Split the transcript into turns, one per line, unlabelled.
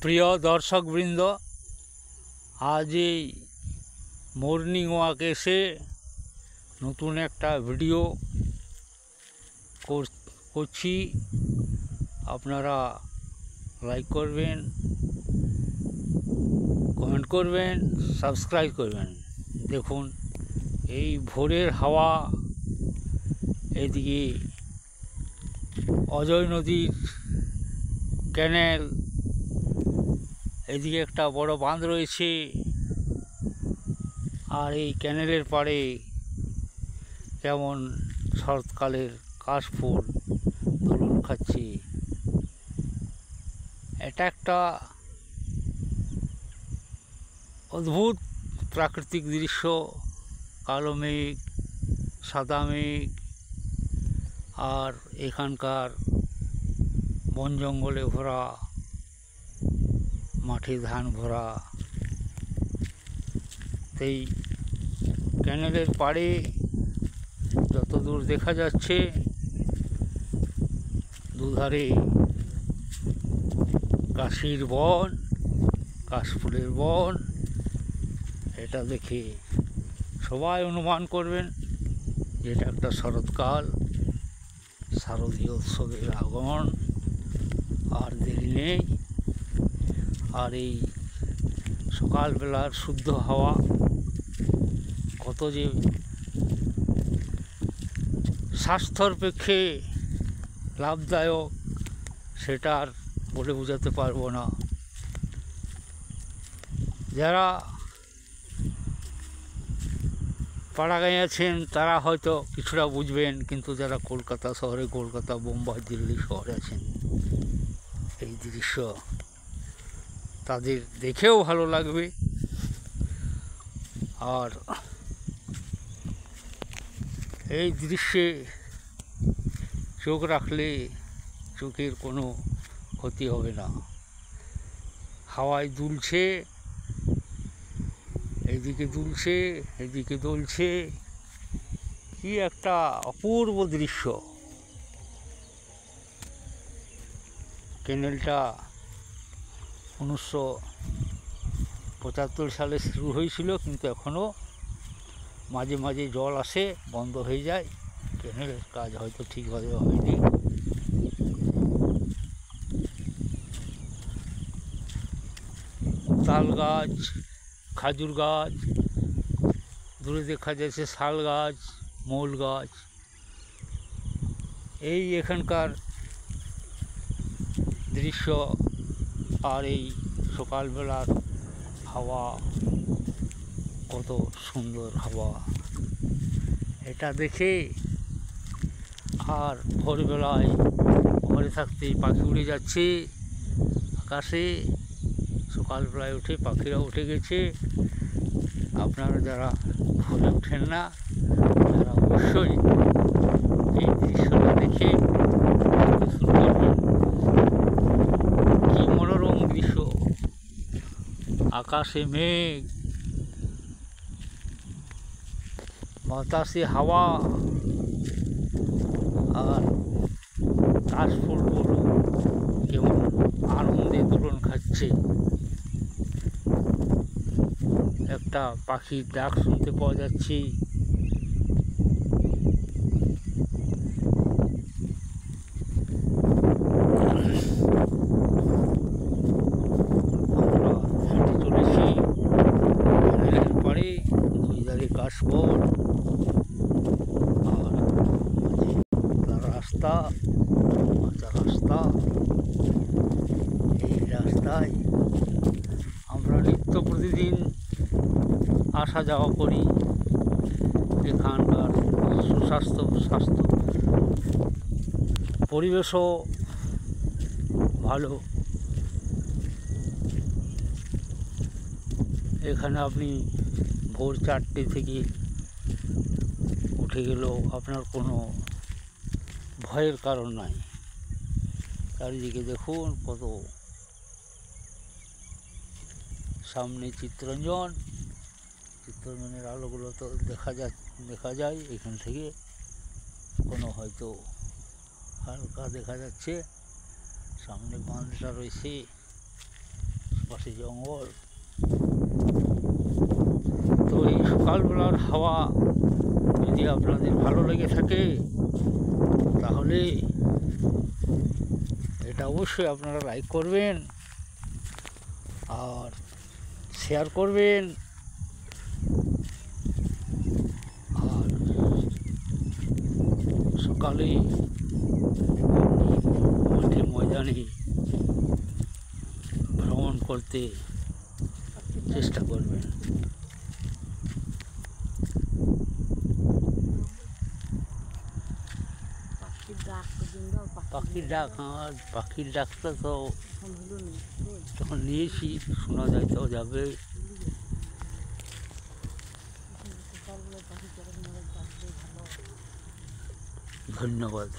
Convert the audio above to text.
প্রিয় দর্শকবৃন্দ, আজ এই মর্নিং ওয়াক এসে নতুন একটা ভিডিও করছি। আপনারা লাইক করবেন, কমেন্ট করবেন, সাবস্ক্রাইব করবেন। দেখুন এই ভোরের হাওয়া, এদিকে অজয় নদীর ক্যানেল, এদিকে একটা বড় বাঁধ রয়েছে, আর এই ক্যানেলের পাড়ে কেমন শরৎকালের কাশফুল দোলন খাচ্ছে। এটা একটা অদ্ভুত প্রাকৃতিক দৃশ্য। কালো মেঘ, সাদা মেঘ, আর এখানকার বন জঙ্গলে ভরা, মাঠে ধান ভরা। এই ক্যানেলের পাড়ে যতদূর দেখা যাচ্ছে দুধারে কাশির বন, কাশফুলের বন। এটা দেখে সবাই অনুমান করবেন যে এটা একটা শরৎকাল, শারদীয় উৎসবের আগমন। আর দেরি নেই। আর এই সকালবেলার শুদ্ধ হাওয়া কত যে স্বাস্থ্যর পক্ষে লাভদায়ক সেটা আর বলে বোঝাতে পারবো না। যারা পাড়াগাঁয়ে আছেন তারা হয়তো কিছুটা বুঝবেন, কিন্তু যারা কলকাতা শহরে, কলকাতা, বোম্বাই, দিল্লি শহরে আছেন, এই দৃশ্য তাদের দেখেও ভালো লাগবে। আর এই দৃশ্যে চোখ রাখলে চোখের কোনো ক্ষতি হবে না। হাওয়ায় দুলছে, এইদিকে দুলছে, এদিকে দুলছে, কি একটা অপূর্ব দৃশ্য। ক্যানেলটা 1975 সালে শুরু হয়েছিল, কিন্তু এখনও মাঝে মাঝে জল আসে, বন্ধ হয়ে যায়। ক্যানেলের কাজ হয়তো ঠিকভাবে হয়নি। তাল গাছ, খাজুর গাছ, দূরে দেখা যাচ্ছে শাল গাছ, মৌল গাছ। এই এখানকার দৃশ্য। আর এই সকালবেলার হাওয়া, কত সুন্দর হাওয়া এটা দেখে। আর ভোরবেলায় ঘরে থাকতেই পাখি উড়ে যাচ্ছে আকাশে। সকালবেলায় উঠে পাখিরা উঠে গেছে। আপনারা যারা ভোরে ওঠেন না, তারা অবশ্যই এই দৃশ্যটা দেখে শুরু করবেন। কি মনোরম দৃশ্য! আকাশে মেঘ, বাতাসে হাওয়া, আর কাশফুলগুলো কেমন আনন্দে দোলন খাচ্ছে। একটা পাখির ডাক শুনতে পাওয়া যাচ্ছে। আমরা হেঁটে চলেছি ক্যানেলের পাড়ে, দুই ধারে কাশবন, আর রাস্তা, কাঁচা রাস্তা। এই রাস্তায় আমরা নিত্য প্রতিদিন আসা যাওয়া করি। এখানকার স্বাস্থ্য পরিবেশও ভালো। এখানে আপনি ভোর 4টে থেকে উঠে গেলেও আপনার কোনো ভয়ের কারণ নাই। চারিদিকে দেখুন কত, সামনে চিত্তরঞ্জনের আলোগুলো তো দেখা যায় এখান থেকে। কোনো হয়তো হালকা দেখা যাচ্ছে। সামনে বাঁধটা রয়েছে, চারপাশে জঙ্গল। তো এই সকালবেলার হাওয়া যদি আপনাদের ভালো লেগে থাকে তাহলে এটা অবশ্যই আপনারা লাইক করবেন আর শেয়ার করবেন। আর সকালে মাঠে ময়দানে ভ্রমণ করতে চেষ্টা করবেন। পাখির ডাক, আর পাখির ডাকটা তো যখন নিয়েছি শোনা যায় তো যাবে। ধন্যবাদ।